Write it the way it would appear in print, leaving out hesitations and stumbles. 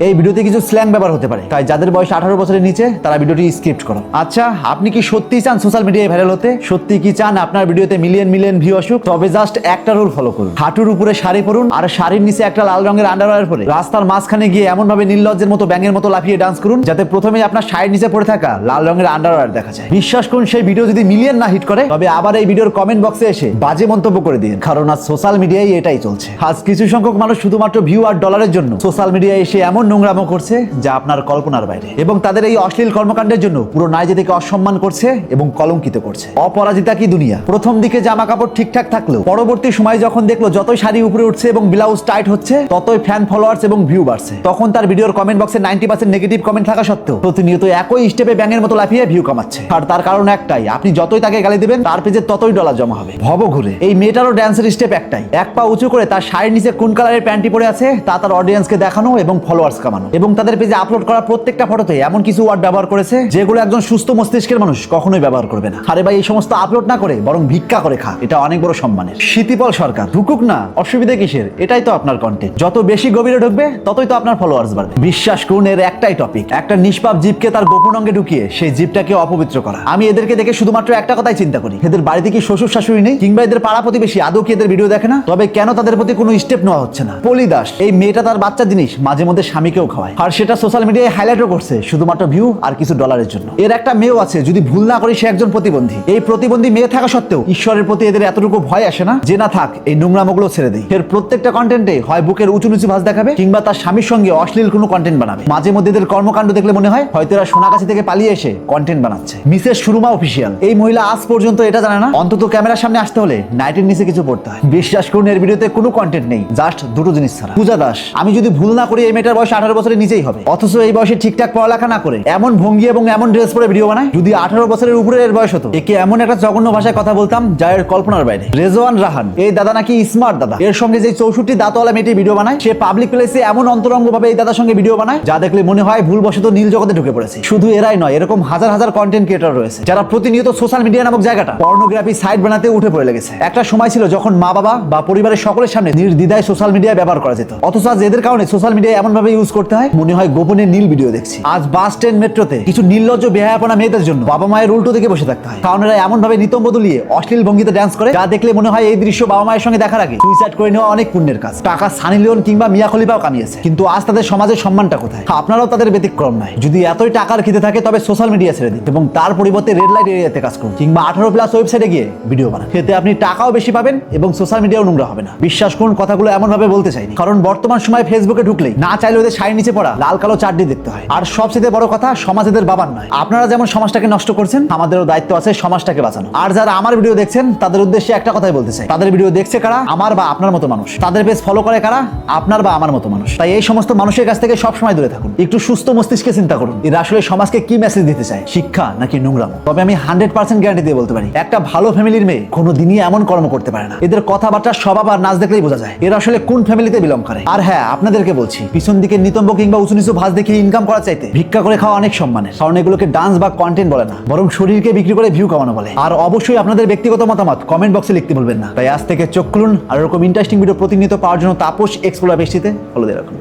এই ভিডিওতে কিছু স্ল্যাং ব্যবহার হতে পারে, তাই যাদের বয়স 18 বছরের নিচে তারা ভিডিওটি স্কিপ করো। আচ্ছা, আপনি কি সত্যি চান সোশ্যাল মিডিয়ায় ভাইরাল হতে? সত্যি কি চান আপনার ভিডিওতে মিলিয়ন মিলিয়ন ভিউ আসুক? তবে জাস্ট একটা রুল ফলো করুন। হাঁটুর উপরে শাড়ি পরুন আর শাড়ির নিচে একটা লাল রঙের আন্ডারওয়্যার পরে রাস্তার মাঝখানে গিয়ে এমন ভাবে নির্লজ্জের মতো ব্যাঙের মতো লাফিয়ে ডান্স করুন যাতে প্রথমে আপনার শাড়ির নিচে পড়ে থাকা লাল রঙের আন্ডারওয়্যার দেখা যায়। বিশ্বাস করুন, সেই ভিডিও যদি মিলিয়ন না হিট করে তবে আবার এই ভিডিওর কমেন্ট বক্সে এসে বাজে মন্তব্য করে দিন, কারণ আজ সোশ্যাল মিডিয়ায় এটাই চলছে। আজ কিছু সংখ্যক মানুষ শুধুমাত্র ভিউ আর ডলারের জন্য সোশ্যাল মিডিয়ায় এসে এমন নোংরামো করছে যা আপনার কল্পনার বাইরে, এবং তাদের এই অশ্লীল কর্মকাণ্ডের জন্য পুরো নারীজাতিকে অসম্মান করছে এবং কলঙ্কিত করছে। অপরাজিতা কি দুনিয়া। প্রথম দিকে জামা কাপড় ঠিকঠাক থাকলেও পরবর্তী সময় যখন দেখলো যতই শাড়ি উপরে উঠছে এবং ব্লাউজ টাইট হচ্ছে ততই ফ্যান ফলোয়ার্স এবং ভিউ বাড়ছে, তখন তার ভিডিওর কমেন্ট বক্সে 90% নেগেটিভ কমেন্ট থাকা সত্ত্বেও প্রতিনিয়ত একই স্টেপে ব্যাঙের মতো লাফিয়ে ভিউ কামাচ্ছে। আর তার কারণ একটাই, আপনি যতই তাকে গালি দেবেন তার পেজে ততই ডলার জমা হবে। ভব ঘুরে এই মেয়েটারও ড্যান্সের স্টেপ একটাই, এক পা উঁচু করে তার শাড়ির নিচে কোন কালারের প্যান্টি পরে আছে তা তার অডিয়েন্সকে দেখানো এবং ফলোয়ার্স কামানো, এবং তাদের পেজে আপলোড করা প্রত্যেকটা ফটোতে এমন কিছু ওয়ার্ড ব্যবহার করেছে যেগুলো একজন সুস্থ মস্তিষ্কের মানুষ কখনোই ব্যবহার করবে না। আরে ভাই, এই সমস্ত আপলোড না করে বরং ভিক্ষা করে খা, এটা অনেক বড় সম্মানের। শীতিপল সরকার ঢুকুক না, অসুবিধা কিসের? এটাই তো আপনার কন্টেন্ট। যত বেশি গভীরে ঢুকবে ততই তো আপনার ফলোয়ার্স বাড়বে। বিশ্বাস করুন, এর একটাই টপিক, একটা নিষ্পাপ জীবকে তার গোপন অঙ্গে ঢুকিয়ে সেই জীবটাকে অপবিত্র করা। আমি এদেরকে দেখে শুধুমাত্র একটা কথাই চিন্তা করি, এদের বাড়িতে কি শ্বশুর শাশুড়ি নেই, কিংবা এদের পাড়া প্রতিবেশী আদৌ কি এদের ভিডিও দেখে না? তবে কেন তাদের প্রতি কোনো স্টেপ নেওয়া হচ্ছে না? পলি দাস, এই মেয়েটা তার বাচ্চা জিনিস মাঝে মধ্যে স্বামীকেও খাওয়ায়, আর সেটা সোশ্যাল মিডিয়ায় হাইলাইটও করছে শুধুমাত্র ভিউ আর কিছু ডলারের জন্য। এর একটা মেয়েও আছে, যদি ভুল না করি সে একজন প্রতিবন্ধী। এই প্রতিবন্ধী মেয়ে থাকা সত্ত্বেও ঈশ্বরের প্রতি এদের এতটুকু ভয় আসে না যে না থাক, এই নোংরামোগুলো ছেড়ে দেয়। এর প্রত্যেকটা কন্টেন্টে হয় বুকের উঁচু নিচু ভাঁজ দেখাবে কিংবা তার স্বামীর সঙ্গে অশ্লীল কোনো কন্টেন্ট বানাবে। মাঝে মধ্যে এদের কর্মকাণ্ড দেখলে মনে হয় হয়তো এরা সোনাগাছি থেকে পালিয়ে এসে কন্টেন্ট বানাচ্ছে। মিসেস সুরমা অফিসিয়াল, এই মহিলা আজ পর্যন্ত এটা জানে না অন্তত ক্যামেরার সামনে আসতে হলে নাইটের নিচে কিছু পড়তে হয়। বিশ্বাস করুন, এর ভিডিওতে কোনো কন্টেন্ট নেই, জাস্ট দুটো জিনিস ছাড়া। পূজা দাস, আমি যদি ভুল না করি এই মেয়েটার বয়স 18 বছরের নিচেই হবে, অথচ এই বয়সে ঠিকঠাক পড়ালেখা না করে এমন ভঙ্গি এবং এমন ড্রেস পরে ভিডিও বানায়। যদি 18 বছরের উপরে এর বয়স হতো একে এমন একটা জঘন্য ভাষায় কথা বলতাম যা এর কল্পনার বাইরে। রেজওয়ান রাহান, এই দাদা নাকি স্মার্ট দাদা। এর সঙ্গে যে 64 দাঁতওয়ালা মেয়েটি ভিডিও বানায়, সে পাবলিক প্লেসে এমন অন্তরঙ্গ ভাবে এই দাদার সঙ্গে ভিডিও বানায় যা দেখলে মনে হয় ভুলবশত নীল জগতে ঢুকে পড়েছে। শুধু এরাই নয়, এরকম হাজার হাজার কন্টেন্ট ক্রিয়েটর রয়েছে যারা প্রতিনিয়ত সোশ্যাল মিডিয়া নামক জায়গাটা পর্নোগ্রাফি সাইট বানাতে উঠে পড়ে লেগেছে। একটা সময় ছিল যখন মা বাবা বা পরিবারের সকলের সামনে নির্দ্বিধায় সোশ্যাল মিডিয়া ব্যবহার করা যেত, অথচ আজ এদের কারণে সোশ্যাল মিডিয়া এমন ভাবে ইউজ করতে হয় মনে হয় গোপনে নীল ভিডিও দেখছি। আজ বাস স্ট্যান্ড মেট্রোতে কিছু নির্লজ্জ বেহায়াপনা মেয়েদের জন্য বাবা মায়ের উল্টো দিকে বসে থাকতে হয়, কারণ এরা এমন ভাবে নিতম্ব দুলিয়ে অশ্লীল ভঙ্গিতে ডান্স করে যা দেখলে মনে হয় এই দৃশ্য বাবা মায়ের সঙ্গে দেখার আগে সুইসাইড করে নেওয়া অনেক পুণ্যের কাজ। টাকা সানি লিওন কিংবা মিয়া খলিফাও কামিয়েছে, কিন্তু আজ তাদের সমাজের সম্মানটা কোথায়? আপনারাও তাদের ব্যতিক্রম নয়। যদি এতই টাকার খিদে থাকে তবে সোশ্যাল মিডিয়া ছেড়ে দিন এবং তার পরিবর্তে রেড লাইট এরিয়াতে কাজ করুন কিংবা 18+ ওয়েবসাইটে গিয়ে ভিডিও বানান। এতে আপনি টাকাও বেশি পাবেন এবং সোশ্যাল মিডিয়াও নোংরা হবে না। বিশ্বাস করুন, কথাগুলো এমন ভাবে বলতে চাইনি, কারণ বর্তমান সময় ফেসবুকে ঢুকলেই না চাইলে ওদের শাড়ির নিচে পড়া লাল কালো চারটি দেখতে হয়। আর সবচেয়ে বড় কথা, সমাজ এদের বাবার নয়। আপনারা যেমন সমাজটাকে নষ্ট করছেন, আমাদেরও দায়িত্ব আছে সমাজটাকে বাঁচানো। আর যারা আমার ভিডিও দেখছেন তাদের উদ্দেশ্যে একটা কথাই বলতে চাই, তাদের ভিডিও দেখছে কারা? আমার বা আপনার মতো মানুষ। তাদের পেজ ফলো করে কারা? আপনার বা আমার মতো মানুষ। তাই এই সমস্ত মানুষের কাছ থেকে সবসময় দূরে থাকুন। একটু সুস্থ মস্তিষ্কে চিন্তা করুন, এরা আসলে সমাজকে কি মেসেজ দিতে চায়, শিক্ষা নাকি নোংরামো? তবে আমি 100% গ্যারান্টি দিয়ে বলতে পারি, একটা ভালো ফ্যামিলির মেয়ে কোনোদিনই এমন কর্ম করতে পারে না। এদের কথাবার্তা, স্বভাব আর নাচ দেখলেই বোঝা যায় এরা আসলে কোন ফ্যামিলিতে বিলং করে। আর হ্যাঁ, আপনাদেরকে বলছি, পিছন দিকে নিতম্ব কিংবা উঁচু নিচু ভাঁজ দেখে ইনকাম করা চাইতে ভিক্ষা করে খাওয়া অনেক সম্মানের, কারণ এগুলোকে ডান্স বা কন্টেন্ট বলে না, বরং শরীরকে বিক্রি করে ভিউ কামানো বলে। আর অবশ্যই আপনাদের ব্যক্তিগত মতামত কমেন্ট বক্সে লিখতে ভুলবেন না। তাই আজ থেকে চোখ খুলুন আর এরকম ইন্টারেস্টিং ভিডিও প্রতিনিয়ত পাওয়ার জন্য তাপস এক্সপ্লোর পেজটিতে ফলো দিয়ে রাখুন।